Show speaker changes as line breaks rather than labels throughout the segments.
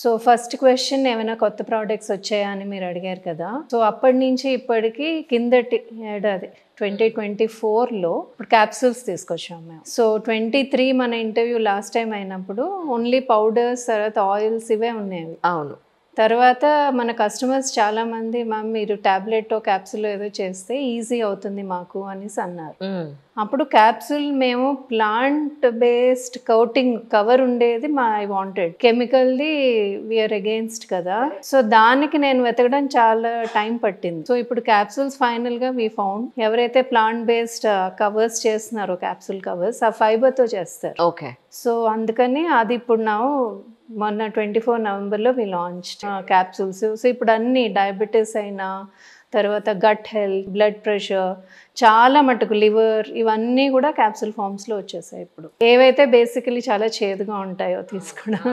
So first question ఏమైనా కొత్త products వచ్చాయా అని మీరు అడిగారు కదా. సో అప్పటి నుంచి ఇప్పటికి కిందటి ఏడాది 2024లో ఇప్పుడు క్యాప్సూల్స్ తీసుకొచ్చాం మేము. సో 23 మన ఇంటర్వ్యూ లాస్ట్ టైం అయినప్పుడు ఓన్లీ పౌడర్స్, తర్వాత ఆయిల్స్ ఇవే ఉన్నాయి.
అవును.
తర్వాత మన కస్టమర్స్ చాలామంది మ్యామ్ మీరు ట్యాబ్లెట్ క్యాప్సూల్ ఏదో చేస్తే ఈజీ అవుతుంది మాకు అనేసి అన్నారు. అప్పుడు క్యాప్సూల్ మేము ప్లాంట్ బేస్డ్ కౌటింగ్ కవర్ ఉండేది మా ఐ వాంటెడ్, కెమికల్ది వీఆర్ అగేన్స్ట్ కదా. సో దానికి నేను వెతకడం చాలా టైం పట్టింది. సో ఇప్పుడు క్యాప్సూల్స్ ఫైనల్గా వీ ఫౌండ్ ఎవరైతే ప్లాంట్ బేస్డ్ కవర్స్ చేస్తున్నారో క్యాప్సూల్ కవర్స్ ఆ ఫైబర్తో చేస్తారు.
ఓకే.
సో అందుకని అది ఇప్పుడు నా మొన్న 24 నవంబర్లో వి లాంచ్ క్యాప్సూల్స్. సో ఇప్పుడు అన్ని డయాబెటీస్ అయినా, తర్వాత గట్ హెల్త్, బ్లడ్ ప్రెషర్, చాలా మటుకు లివర్, ఇవన్నీ కూడా క్యాప్సూల్ ఫామ్స్లో వచ్చేసాయి ఇప్పుడు. ఏవైతే బేసికలీ చాలా చేదుగా ఉంటాయో తీసుకోవడం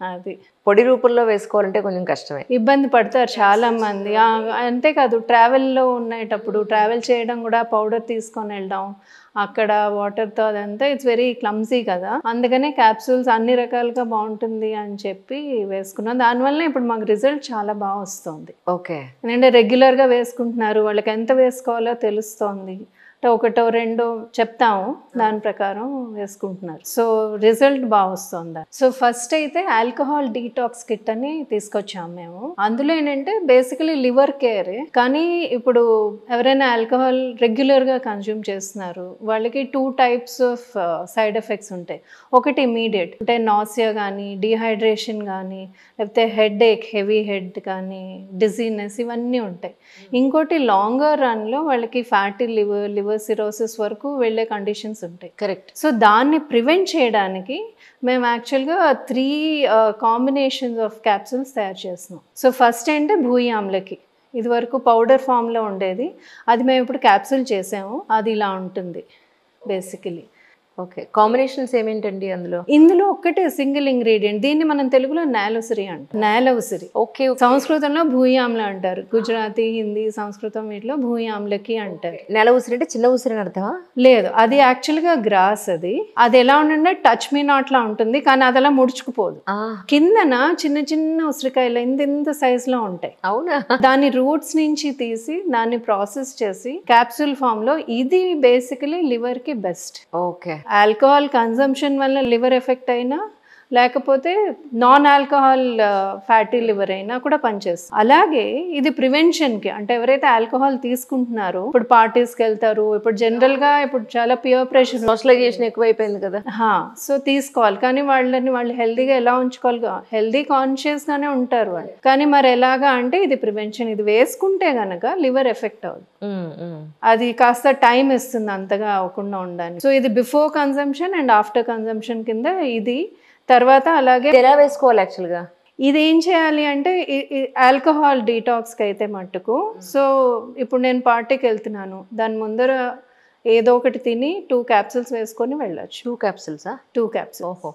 అది
పొడి రూపంలో వేసుకోవాలంటే కొంచెం కష్టమే,
ఇబ్బంది పడతారు చాలా మంది. అంతేకాదు ట్రావెల్లో ఉండేటప్పుడు ట్రావెల్ చేయడం కూడా పౌడర్ తీసుకొని వెళ్ళడం అక్కడ వాటర్తో అదంతా ఇట్స్ వెరీ క్లమ్సీ కదా. అందుకనే క్యాప్సూల్స్ అన్ని రకాలుగా బాగుంటుంది అని చెప్పి వేసుకున్నాం. దానివల్ల ఇప్పుడు మాకు రిజల్ట్ చాలా బాగా వస్తుంది.
ఓకే.
ఎందుకంటే రెగ్యులర్గా వేసుకుంటున్నారు, వాళ్ళకి ఎంత వేసుకోవాలో తెలుస్తోంది. ఒకటో రెండో చెప్తాము, దాని ప్రకారం వేసుకుంటున్నారు. సో రిజల్ట్ బాగా వస్తుంది. సో ఫస్ట్ అయితే ఆల్కహాల్ డీటాక్స్ కిట్ అని తీసుకొచ్చాము మేము. అందులో ఏంటంటే బేసికలీ లివర్ కేర్, కానీ ఇప్పుడు ఎవరైనా ఆల్కహాల్ రెగ్యులర్గా కన్జ్యూమ్ చేస్తున్నారు వాళ్ళకి 2 టైప్స్ ఆఫ్ సైడ్ ఎఫెక్ట్స్ ఉంటాయి. ఒకటి ఇమీడియట్ అంటే నాసియా కానీ, డీహైడ్రేషన్ కానీ, లేకపోతే హెడ్ ఏక్, హెవీ హెడ్ కానీ, డిజీనెస్, ఇవన్నీ ఉంటాయి. ఇంకోటి లాంగర్ రన్లో వాళ్ళకి ఫ్యాటీ లివర్ సిరోసిస్ వరకు వెళ్ళే కండిషన్స్ ఉంటాయి.
కరెక్ట్.
సో దాన్ని ప్రివెంట్ చేయడానికి మేము యాక్చువల్గా 3 కాంబినేషన్స్ ఆఫ్ క్యాప్సూల్స్ తయారు చేస్తున్నాం. సో ఫస్ట్ ఏంటంటే భూయి ఆమ్లకి, ఇది వరకు పౌడర్ ఫామ్లో ఉండేది, అది మేము ఇప్పుడు క్యాప్సూల్ చేసాము. అది ఇలా ఉంటుంది బేసికలీ.
ఓకే. కాంబినేషన్స్ ఏమేంటండి అందులో?
ఇందులో ఒక్కటే సింగిల్ ఇంగ్రీడియంట్, దీన్ని మనం తెలుగులో నేలఉసిరి అంటాం. నేలఉసిరి
ఓకే.
సంస్కృతంలో భూయి ఆమ్ల అంటారు. గుజరాతీ, హిందీ, సంస్కృతం వీటిలో భూయి ఆమ్లకి అంటారు.
నెల ఉసిరి అంటే చిన్న ఉసిరి అని అర్థమా?
లేదు, అది యాక్చువల్గా గ్రాస్. అది ఎలా ఉంటుందంటే టచ్ మీ నాట్ లా ఉంటుంది, కానీ అది అలా ముడుచుకుపోదు. కిందన చిన్న చిన్న ఉసిరికాయలు ఇంత సైజులో ఉంటాయి.
అవునా?
దాని రూట్స్ నుంచి తీసి దాన్ని ప్రాసెస్ చేసి క్యాప్సూల్ ఫామ్ లో, ఇది బేసికలీ లివర్ కి బెస్ట్.
ఓకే.
ఆల్కహాల్ కన్జంప్షన్ వల్ల లివర్ ఎఫెక్ట్ అయినా, లేకపోతే నాన్ ఆల్కహాల్ ఫ్యాటీ లివర్ అయినా కూడా పనిచేస్తుంది. అలాగే ఇది ప్రివెన్షన్కి, అంటే ఎవరైతే ఆల్కహాల్ తీసుకుంటున్నారో, ఇప్పుడు పార్టీస్కి వెళ్తారు, ఇప్పుడు జనరల్గా ఇప్పుడు చాలా పియర్ ప్రెషర్,
సోషలైజేషన్ ఎక్కువైపోయింది కదా.
సో తీసుకోవాలి, కానీ వాళ్ళు హెల్దీగా ఎలా ఉంచుకోవాలి, హెల్దీ కాన్షియస్గానే ఉంటారు వాళ్ళు. కానీ మరి ఎలాగా అంటే ఇది ప్రివెన్షన్, ఇది వేసుకుంటే గనక లివర్ ఎఫెక్ట్ అవుతుంది. అది కాస్త టైం ఇస్తుంది అంతగా అవ్వకుండా ఉండడానికి. సో ఇది before consumption and after consumption కింద ఇది. తర్వాత అలాగే
ఎలా వేసుకోవాలి యాక్చువల్గా?
ఇది ఏం చేయాలి అంటే ఆల్కహాల్ డీటాక్స్కి అయితే మట్టుకు, సో ఇప్పుడు నేను పార్టీకి వెళ్తున్నాను, దాని ముందర ఏదో ఒకటి తిని 2 క్యాప్సూల్స్ వేసుకొని వెళ్ళొచ్చు.
2 క్యాప్సూల్సా?
2 క్యాప్సూల్స్.
ఓహో,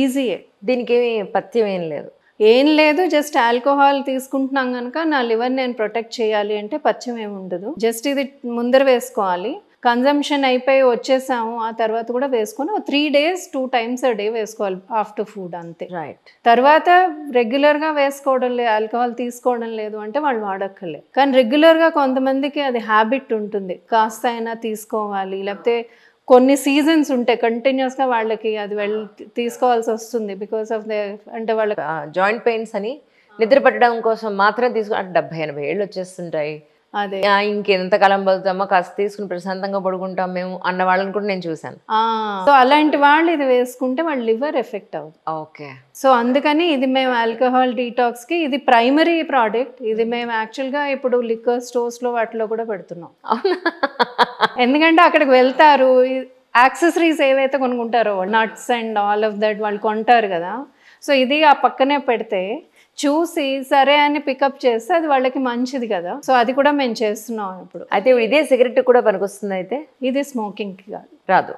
ఈజీయే.
దీనికి ఏమి పథ్యం ఏం లేదు?
ఏం లేదు, జస్ట్ ఆల్కహాల్ తీసుకుంటున్నాం కనుక నా లివర్ నేను ప్రొటెక్ట్ చేయాలి అంటే పథ్యం ఏమి ఉండదు. జస్ట్ ఇది ముందర వేసుకోవాలి. కన్జంప్షన్ అయిపోయి వచ్చేసాము, ఆ తర్వాత కూడా వేసుకొని 3 days 2 times a day వేసుకోవాలి ఆఫ్టర్ ఫుడ్, అంతే.
రైట్.
తర్వాత రెగ్యులర్గా వేసుకోవడం లేదు, ఆల్కహాల్ తీసుకోవడం లేదు అంటే వాళ్ళు వాడక్కర్లేదు. కానీ రెగ్యులర్గా కొంతమందికి అది హ్యాబిట్ ఉంటుంది, కాస్త అయినా తీసుకోవాలి, లేకపోతే కొన్ని సీజన్స్ ఉంటాయి కంటిన్యూస్గా వాళ్ళకి అది తీసుకోవాల్సి వస్తుంది బికాస్ ఆఫ్ అంటే వాళ్ళకి
జాయింట్ పెయిన్స్ అని నిద్ర పట్టడం కోసం మాత్రం తీసుకో, 70-80 ఏళ్ళు వచ్చేస్తుంటాయి.
అదే
ఇంకెంతకాలం బతుకుతామో కాస్త తీసుకుని ప్రశాంతంగా పడుకుంటాం మేము అన్న వాళ్ళని కూడా నేను చూసాను.
సో అలాంటి వాళ్ళు ఇది వేసుకుంటే వాళ్ళ లివర్ ఎఫెక్ట్ అవుతుంది.
ఓకే.
సో అందుకని ఇది మేము ఆల్కహాల్ డీటాక్స్కి ఇది ప్రైమరీ ప్రోడక్ట్. ఇది మేము యాక్చువల్గా ఇప్పుడు లిక్కర్ స్టోర్స్లో వాటిలో కూడా పెడుతున్నాం. ఎందుకంటే అక్కడికి వెళ్తారు, యాక్సెసరీస్ ఏవైతే కొనుక్కుంటారో nuts and all of that వాళ్ళు కొంటారు కదా. సో ఇది ఆ పక్కనే పెడితే చూసి సరే అని పికప్ చేస్తే అది వాళ్ళకి మంచిది కదా. సో అది కూడా మేము చేస్తున్నాం ఇప్పుడు.
అయితే ఇదే సిగరెట్ కూడా పనికొస్తుంది? అయితే
ఇది స్మోకింగ్కి కాదు,
రాదు.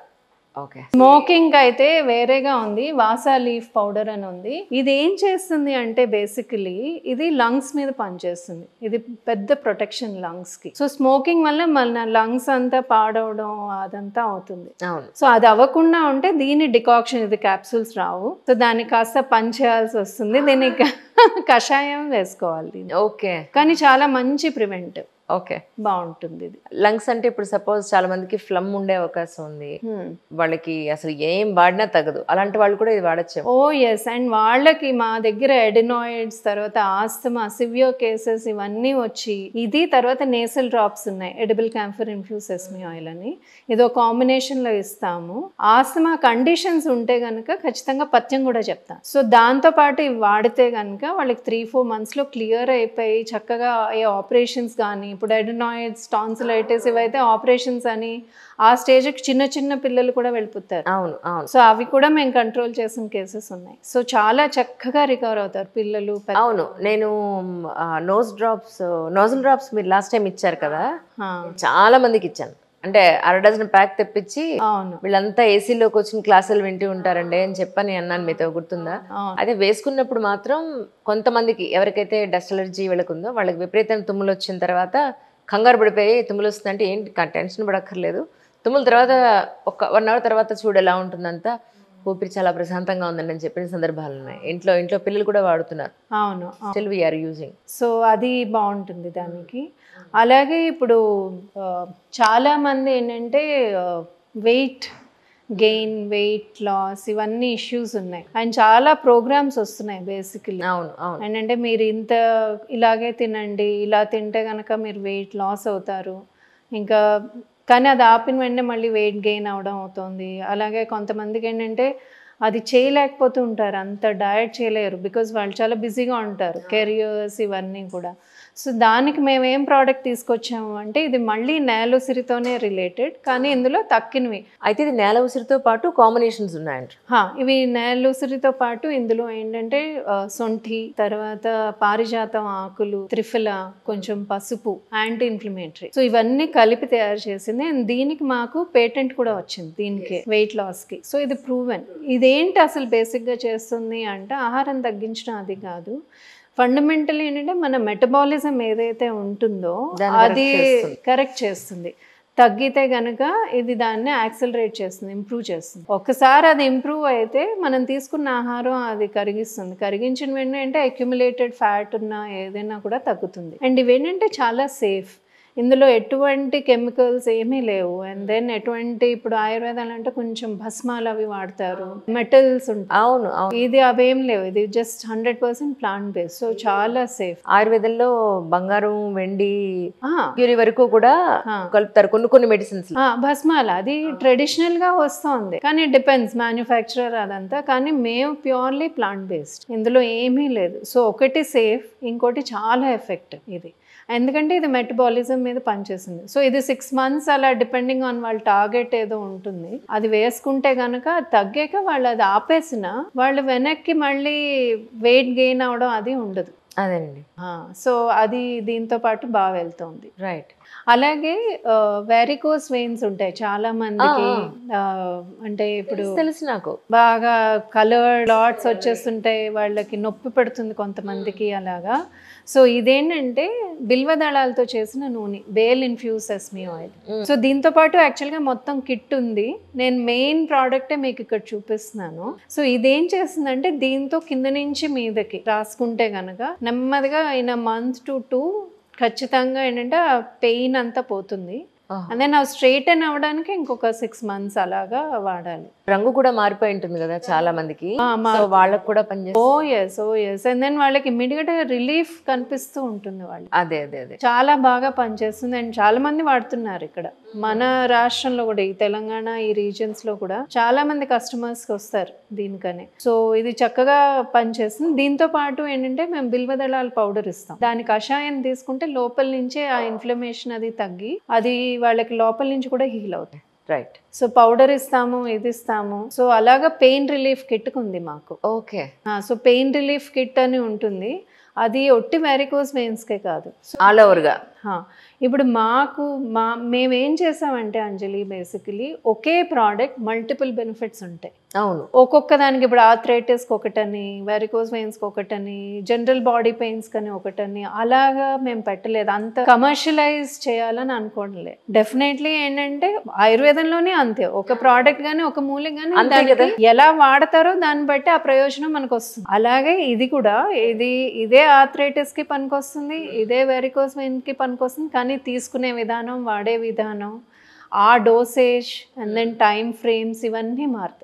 ఓకే.
స్మోకింగ్ అయితే వేరేగా ఉంది, వాసా లీఫ్ పౌడర్ అని ఉంది. ఇది ఏం చేస్తుంది అంటే బేసికలీ ఇది లంగ్స్ మీద పనిచేస్తుంది. ఇది పెద్ద ప్రొటెక్షన్ లంగ్స్ కి. సో స్మోకింగ్ వల్ల మన లంగ్స్ అంతా పాడవడం అదంతా అవుతుంది.
అవును.
సో అది అవ్వకుండా ఉంటే దీని డికాక్షన్, ఇది క్యాప్సూల్స్ రావు, సో దాన్ని కాస్త పని చేయాల్సి వస్తుంది, దీనికి కషాయం వేసుకోవాలి దీన్ని.
ఓకే.
కానీ చాలా మంచి ప్రివెంటివ్,
ఓకే.
బాగుంటుంది ఇది.
లంగ్స్ అంటే ఇప్పుడు సపోజ్ చాలా మందికి ఫ్లమ్ ఉండే అవకాశం ఉంది, వాళ్ళకి అసలు ఏం వాడినా తగ్గదు, అలాంటి వాళ్ళు కూడా ఇది వాడచ్చు.
ఓ ఎస్, అండ్ వాళ్ళకి మా దగ్గర ఎడినాయిడ్స్, తర్వాత ఆస్తమా, సివియర్ కేసెస్ ఇవన్నీ వచ్చి ఇది, తర్వాత నేసల్ డ్రాప్స్ ఉన్నాయి, edible camphor infuse sesame oil అని, ఇదో కాంబినేషన్ లో ఇస్తాము. ఆస్తమా కండిషన్స్ ఉంటే గనుక ఖచ్చితంగా పథ్యం కూడా చెప్తాం. సో దాంతో పాటు ఇవి వాడితే గనుక వాళ్ళకి 3-4 months లో క్లియర్ అయిపోయి చక్కగా ఏ ఆపరేషన్స్ కానీ, ఇప్పుడు ఎడినాయిడ్స్, టాన్సిలైటిస్ ఇవైతే ఆపరేషన్స్ అని ఆ స్టేజ్కి చిన్న చిన్న పిల్లలు కూడా వెళ్ళిపోతారు.
అవును, అవును.
సో అవి కూడా మేము కంట్రోల్ చేసిన కేసెస్ ఉన్నాయి. సో చాలా చక్కగా రికవర్ అవుతారు పిల్లలు.
అవును, నేను నోజల్ డ్రాప్స్ మీరు లాస్ట్ టైం ఇచ్చారు కదా, చాలా మందికి ఇచ్చాను. అంటే 1/2 dozen ప్యాక్ తెప్పించి వీళ్ళంతా ఏసీలోకి వచ్చిన క్లాసులు వింటూ ఉంటారండి అని చెప్పని అన్నాను, మీతో గుర్తుందా? అదే వేసుకున్నప్పుడు మాత్రం కొంతమందికి ఎవరికైతే డస్ట్ అలర్జీ వీళ్ళకుందో వాళ్ళకి విపరీతమైన తుమ్ములు వచ్చిన తర్వాత కంగారు పడిపోయి, తుమ్ములు వస్తుందంటే ఏంటి టెన్షన్ పడక్కర్లేదు, తుమ్ముల తర్వాత ఒక 1 hour తర్వాత చూడు ఎలా ఉంటుందంతా, ఊపిరి చాలా ప్రశాంతంగా ఉందండి అని చెప్పిన సందర్భాలు ఉన్నాయి. ఇంట్లో పిల్లలు కూడా వాడుతున్నారు.
అవును,
స్టిల్ వీఆర్ యూజింగ్.
సో అది బాగుంటుంది దానికి. అలాగే ఇప్పుడు చాలా మంది ఏంటంటే వెయిట్ గెయిన్, వెయిట్ లాస్ ఇవన్నీ ఇష్యూస్ ఉన్నాయి, అండ్ చాలా ప్రోగ్రామ్స్ వస్తున్నాయి బేసికలీ.
అవును, అవును.
ఏంటంటే మీరు ఇంత ఇలాగే తినండి, ఇలా తింటే కనుక మీరు వెయిట్ లాస్ అవుతారు, ఇంకా కానీ అది ఆపిన వెంటనే మళ్ళీ వెయిట్ గెయిన్ అవడం అవుతుంది. అలాగే కొంతమందికి ఏంటంటే అది చేయలేకపోతూ ఉంటారు, అంత డయట్ చేయలేరు, బికాజ్ వాళ్ళు చాలా బిజీగా ఉంటారు, కెరియర్స్ ఇవన్నీ కూడా. సో దానికి మేము ఏం ప్రోడక్ట్ తీసుకొచ్చాము అంటే ఇది మళ్ళీ నేల ఉసిరితోనే రిలేటెడ్, కానీ ఇందులో తక్కినవి.
అయితే ఇది నేల ఉసిరితో పాటు కాంబినేషన్స్ ఉన్నాయంట.
ఇవి నేల ఉసిరితో పాటు ఇందులో ఏంటంటే సొంఠి, తర్వాత పారిజాతం ఆకులు, త్రిఫల, కొంచెం పసుపు, యాంటీ ఇన్ఫ్లమేటరీ, సో ఇవన్నీ కలిపి తయారు చేసింది. అండ్ దీనికి మాకు పేటెంట్ కూడా వచ్చింది దీనికి, వెయిట్ లాస్ కి. సో ఇది ప్రూవెన్. ఇదేంటి అసలు బేసిక్ గా చేస్తుంది అంటే ఆహారం తగ్గించడం అది కాదు, ఫండమెంటల్ ఏంటంటే మన మెటబాలిజం ఏదైతే ఉంటుందో అది కరెక్ట్ చేస్తుంది. తగ్గితే గనక ఇది దాన్ని యాక్సిలరేట్ చేస్తుంది, ఇంప్రూవ్ చేస్తుంది. ఒకసారి అది ఇంప్రూవ్ అయితే మనం తీసుకున్న ఆహారం అది కరిగిస్తుంది. కరిగించిన వెంటనే అంటే అక్యుములేటెడ్ ఫ్యాట్ ఉన్న ఏదైనా కూడా తగ్గుతుంది. అండ్ ఇవేంటంటే చాలా సేఫ్, ఇందులో ఎటువంటి కెమికల్స్ ఏమీ లేవు. అండ్ దెన్ ఎటువంటి, ఇప్పుడు ఆయుర్వేదాలు అంటే కొంచెం భస్మాలు అవి వాడతారు, మెటల్స్ ఉంటాయి.
అవును,
ఇది అవేం లేవు, ఇది జస్ట్ 100% ప్లాంట్ బేస్డ్, సో చాలా సేఫ్.
ఆయుర్వేదంలో బంగారం, వెండి, క్యూరీ వరకు కూడా కలుపుతారు కొన్ని మెడిసిన్స్.
భస్మాలు అది ట్రెడిషనల్ గా వస్తుంది, కానీ డిపెండ్స్ మ్యానుఫ్యాక్చరర్ అదంతా, కానీ మేము ప్యూర్లీ ప్లాంట్ బేస్డ్, ఇందులో ఏమీ లేదు. సో ఒకటి సేఫ్, ఇంకోటి చాలా ఎఫెక్టివ్ ఇది, ఎందుకంటే ఇది మెటబాలిజం మీద పనిచేస్తుంది. సో ఇది 6 months అలా డిపెండింగ్ ఆన్ వాళ్ళ టార్గెట్ ఏదో ఉంటుంది, అది వేసుకుంటే కనుక తగ్గాక వాళ్ళు అది ఆపేసిన వాళ్ళు వెనక్కి మళ్ళీ వెయిట్ గెయిన్ అవడం అది ఉండదు.
అదేనండి.
సో అది దీంతో పాటు బాగా వెళ్తుంది.
రైట్.
అలాగే వెరికోస్ వెయిన్స్ ఉంటాయి చాలా మందికి, అంటే ఇప్పుడు
తెలుసు నాకు,
బాగా కలర్ డాట్స్ వచ్చేస్తుంటాయి, వాళ్ళకి నొప్పి పెడుతుంది కొంతమందికి అలాగా. సో ఇదేంటంటే బిల్వదళాలతో చేసిన నూనె, bale infuse sesame oil. So దీంతో పాటు యాక్చువల్గా మొత్తం కిట్ ఉంది, నేను మెయిన్ ప్రోడక్టే మీకు ఇక్కడ చూపిస్తున్నాను. సో ఇదేం చేస్తుందంటే దీంతో కింద నుంచి మీదకి రాసుకుంటే కనుక నెమ్మదిగా in a month to 2 ఖచ్చితంగా ఏంటంటే ఆ పెయిన్ అంతా పోతుంది. అదే నా స్ట్రైటన్ అవ్వడానికి ఇంకొక 6 months అలాగా వాడాలి.
రంగు కూడా మారిపోయి ఉంటుంది కదా చాలా మందికి, వాళ్ళకి కూడా పనిచేస్తుంది.
ఓ ఎస్ అండ్ దెన్ వాళ్ళకి ఇమ్మీడియట్ గా రిలీఫ్ కనిపిస్తూ ఉంటుంది వాళ్ళు.
అదే
చాలా బాగా పనిచేస్తుంది అండ్ చాలా మంది వాడుతున్నారు ఇక్కడ మన రాష్ట్రంలో కూడా, ఈ తెలంగాణ ఈ రీజన్స్ లో కూడా చాలా మంది కస్టమర్స్ వస్తారు దీనికనే. సో ఇది చక్కగా పనిచేస్తుంది. దీంతో పాటు ఏంటంటే మేము బిల్వదళాల పౌడర్ ఇస్తాం, దాని కషాయం తీసుకుంటే లోపల నుంచే ఆ ఇన్ఫ్లమేషన్ అది తగ్గి అది వాళ్ళకి లోపల నుంచి కూడా హీల్ అవుతాయి.
రైట్.
సో పౌడర్ ఇస్తాము, ఇది ఇస్తాము. సో అలాగా పెయిన్ రిలీఫ్ కిట్ ఉంది మాకు.
Okay.
So pain relief kit అని ఉంటుంది, అది ఒట్టి వెరికోస్ వెయిన్స్కే కాదు,
ఆల్ ఓవర్గా.
ఇప్పుడు మేమేం చేసామంటే అంజలి, బేసికలీ ఒకే ప్రోడక్ట్ మల్టిపుల్ బెనిఫిట్స్ ఉంటాయి.
అవును,
ఒక్కొక్క దానికి ఇప్పుడు ఆర్థరైటిస్కి ఒకటని, వెరికోస్ వెయిన్స్కి ఒకటని, జనరల్ బాడీ పెయిన్స్ కని ఒకటని, అలాగా మేము పెట్టలేదు, అంత కమర్షియలైజ్ చేయాలని అనుకోవట్లే. డెఫినెట్లీ ఏంటంటే ఆయుర్వేదంలోనే అంతే, ఒక ప్రోడక్ట్ కానీ ఒక మూలిక కానీ ఎలా వాడతారో దాన్ని బట్టి ఆ ప్రయోజనం మనకు వస్తుంది. అలాగే ఇది కూడా ఇదే ఆర్థరైటిస్కి పనికొస్తుంది, ఇదే వెరికోస్ వెయిన్కి పనికొస్తుంది, కానీ తీసుకునే విధానం, వాడే విధానం, ఆ dosage and then time frames ఇవన్నీ మారుతాయి.